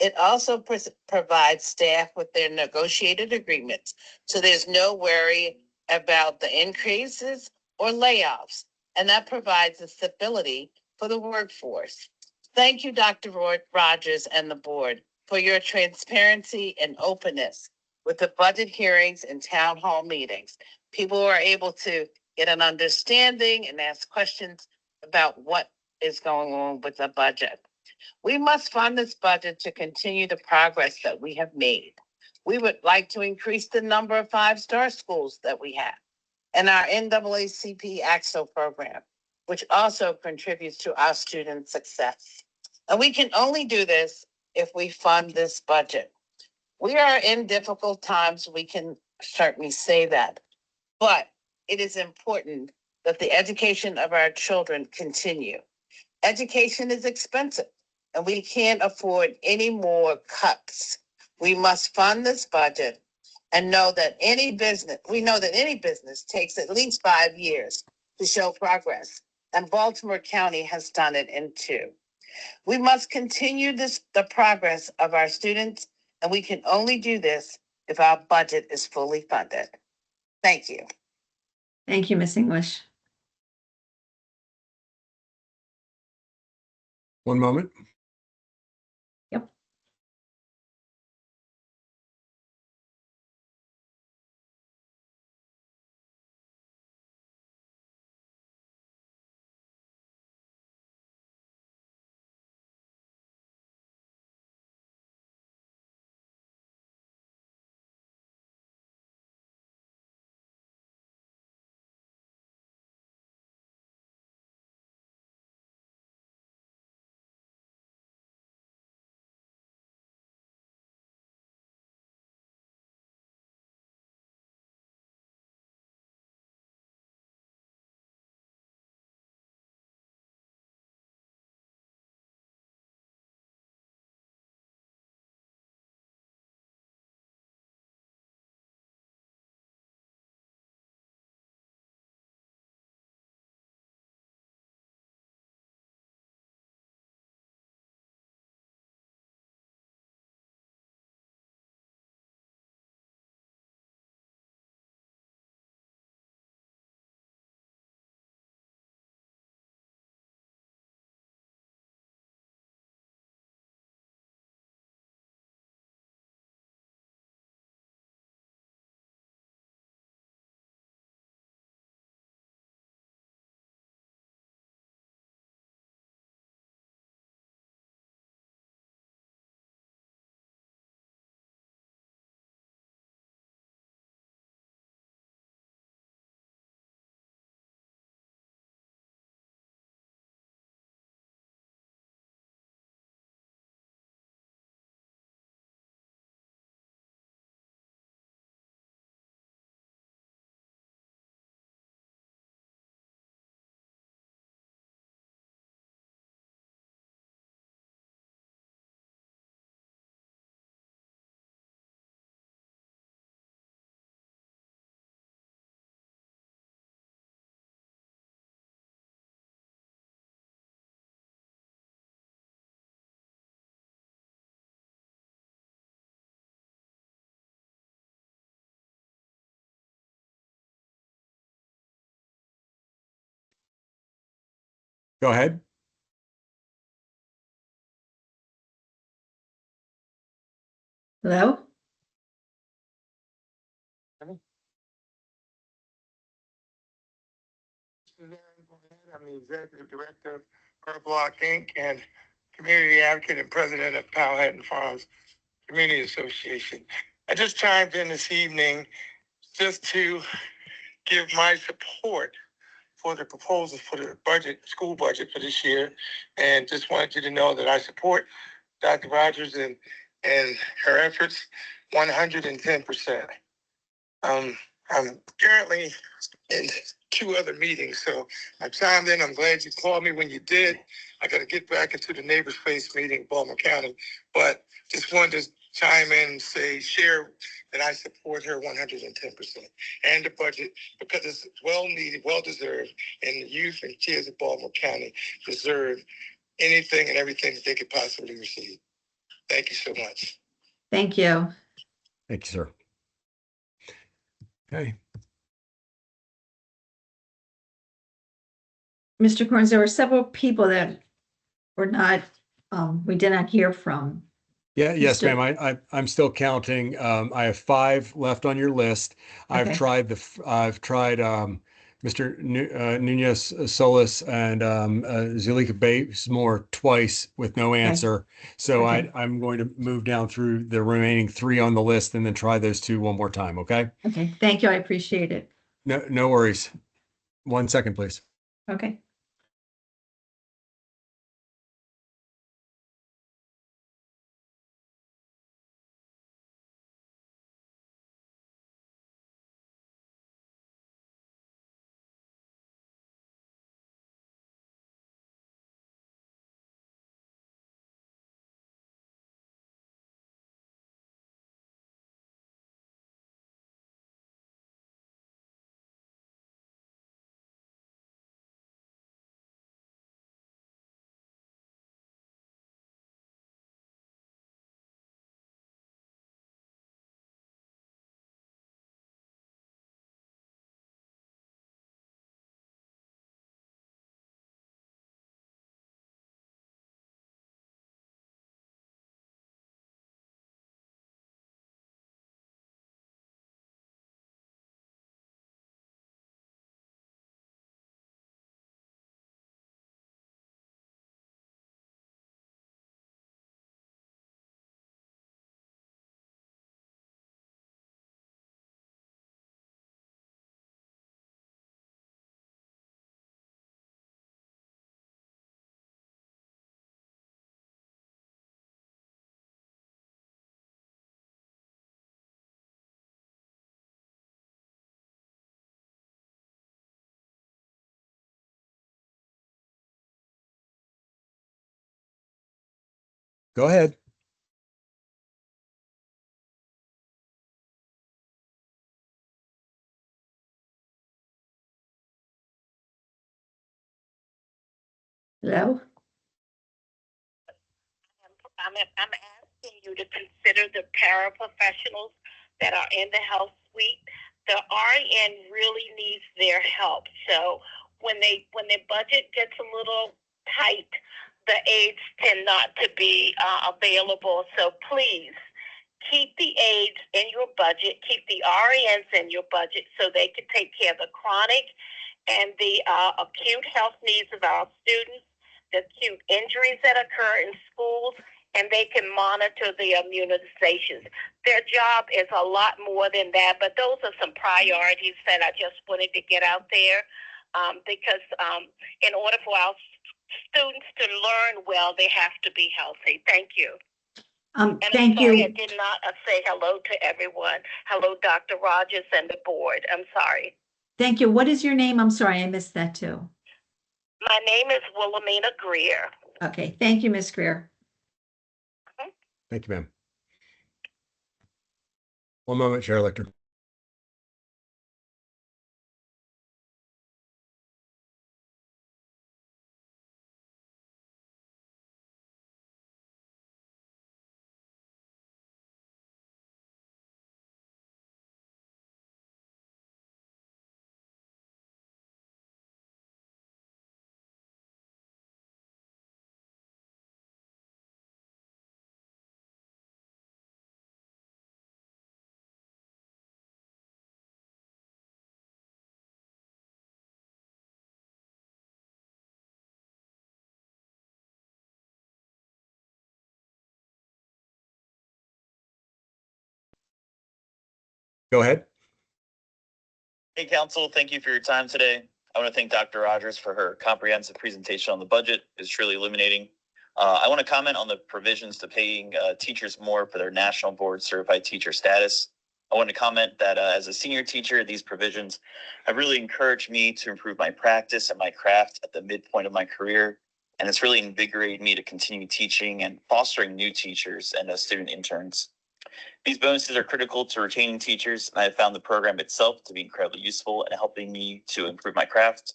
It also provides staff with their negotiated agreements, so there's no worry about the increases or layoffs, and that provides the stability for the workforce. Thank you, Dr. Rogers and the board, for your transparency and openness with the budget hearings and town hall meetings. People are able to get an understanding and ask questions about what is going on with the budget. We must fund this budget to continue the progress that we have made. We would like to increase the number of five-star schools that we have and our NAACP AXO program, which also contributes to our student success. And we can only do this if we fund this budget. We are in difficult times, we can certainly say that, but it is important that the education of our children continue. Education is expensive, and we can't afford any more cuts. We must fund this budget and know that any business takes at least 5 years to show progress, and Baltimore County has done it in 2. We must continue the progress of our students, and we can only do this if our budget is fully funded. Thank you. Thank you, Ms. English. One moment. Yep. Go ahead. Hello? I'm the executive director of Earthblock Inc. and community advocate and president of Powhatan Farms Community Association. I just chimed in this evening just to give my support for the proposal for the budget, school budget for this year, and just wanted you to know that I support Dr. Rogers and her efforts 110%. I'm currently in 2 other meetings, so I chimed in. I'm glad you called me when you did. I got to get back into the Neighbors Place meeting in Baltimore County, but just wanted to chime in and share that I support her 110% and the budget because it's well needed, well deserved, and the youth and kids of Baltimore County deserve anything and everything that they could possibly receive. Thank you so much. Thank you. Thank you, sir. Okay. Mr. Corns, there were several people that were not, we did not hear from. Yeah, yes, Mr. ma'am. I'm still counting. I have 5 left on your list. I've Okay. tried Mr. Nunez Solis and Zulika Bates-Moore twice with no answer. So Okay. I'm going to move down through the remaining 3 on the list and then try those 2 one more time, okay? Okay, thank you. I appreciate it. No worries. 1 second, please. Okay. Go ahead. Hello? I'm asking you to consider the paraprofessionals that are in the health suite. The RN really needs their help. So when their budget gets a little tight, the aides tend not to be available. So please keep the aides in your budget, keep the RNs in your budget so they can take care of the chronic and the acute health needs of our students, the acute injuries that occur in schools, and they can monitor the immunizations. Their job is a lot more than that, but those are some priorities that I just wanted to get out there because in order for our students to learn well, they have to be healthy. Thank you. And Thank I'm sorry, you. I did not say hello to everyone. Hello, Dr. Rogers and the board. I'm sorry. Thank you. What is your name? I'm sorry, I missed that too. My name is Wilhelmina Greer. Okay, thank you, Ms. Greer. Thank you, ma'am. 1 moment, Chair Elector. Go ahead. Hey, Council, thank you for your time today. I want to thank Dr. Rogers for her comprehensive presentation on the budget. It's truly illuminating. I want to comment on the provisions to paying teachers more for their national board certified teacher status. I want to comment that as a senior teacher, these provisions have really encouraged me to improve my practice and my craft at the midpoint of my career. And it's really invigorated me to continue teaching and fostering new teachers and student interns. These bonuses are critical to retaining teachers, and I have found the program itself to be incredibly useful in helping me to improve my craft.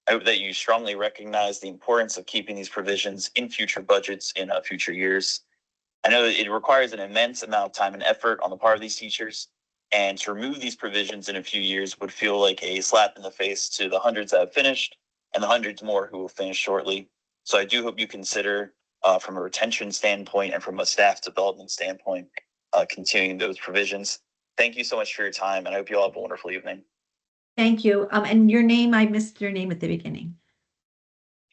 I hope that you strongly recognize the importance of keeping these provisions in future budgets in future years. I know that it requires an immense amount of time and effort on the part of these teachers, and to remove these provisions in a few years would feel like a slap in the face to the hundreds that have finished and the hundreds more who will finish shortly. So I do hope you consider from a retention standpoint and from a staff development standpoint, continuing those provisions. Thank you so much for your time, and I hope you all have a wonderful evening. Thank you. And your name, I missed your name at the beginning.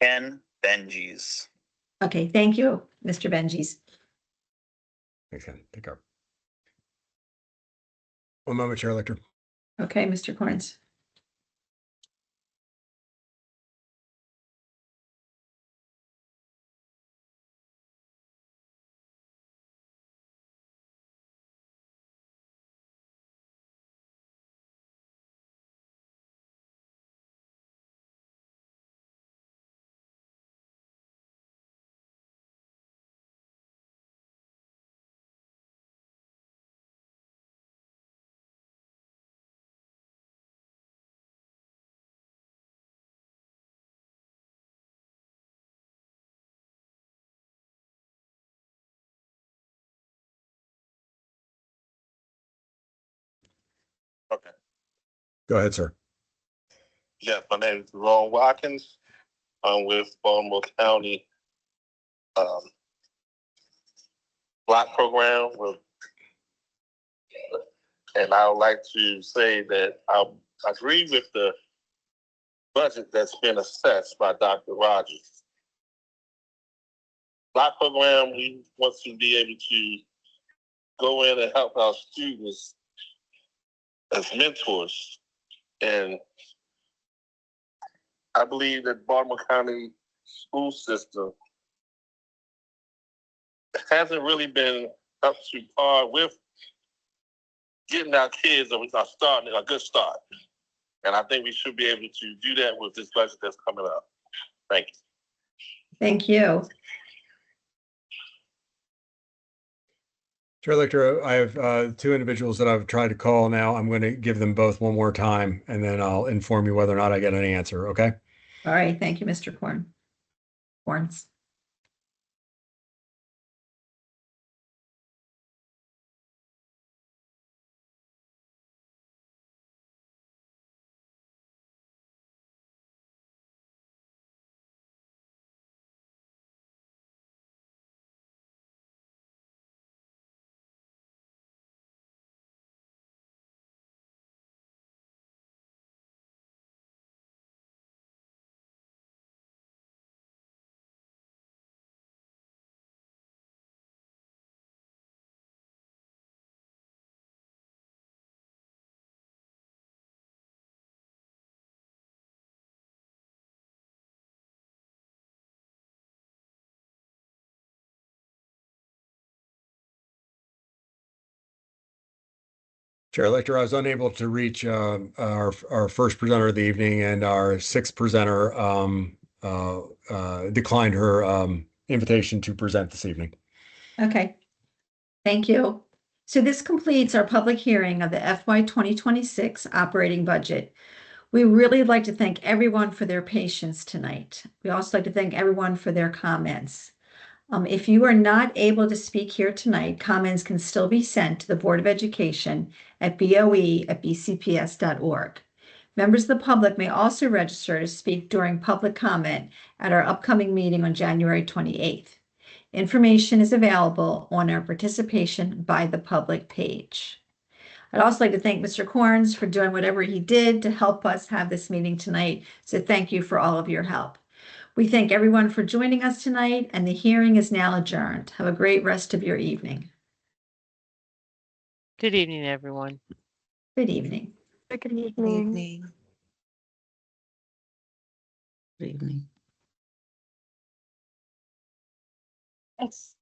Ken Benjis. Okay, thank you, Mr. Benjis. Thanks, Ken. Take care. One moment, Chair Elector. Okay, Mr. Corns. Okay. Go ahead, sir. Yes, my name is Ron Watkins. I'm with Baltimore County Block Program, and I would like to say that I agree with the budget that's been assessed by Dr. Rogers. Block Program, we want to be able to go in and help our students as mentors. And I believe that Baltimore County school system hasn't really been up to par with getting our kids a good start. And I think we should be able to do that with this budget that's coming up. Thank you. Thank you. Chair Elector, I have two individuals that I've tried to call now. I'm going to give them both one more time, and then I'll inform you whether or not I get an answer, okay? All right, thank you, Mr. Corns. Chair Elector, I was unable to reach our first presenter of the evening, and our sixth presenter declined her invitation to present this evening. Okay, thank you. So this completes our public hearing of the FY 2026 operating budget. We really like to thank everyone for their patience tonight. We also like to thank everyone for their comments. If you are not able to speak here tonight, comments can still be sent to the Board of Education at boe@bcps.org. Members of the public may also register to speak during public comment at our upcoming meeting on January 28th. Information is available on our participation by the public page. I'd also like to thank Mr. Corns for doing whatever he did to help us have this meeting tonight. So thank you for all of your help. We thank everyone for joining us tonight, and the hearing is now adjourned. Have a great rest of your evening. Good evening, everyone. Good evening. Good evening. Good evening. It's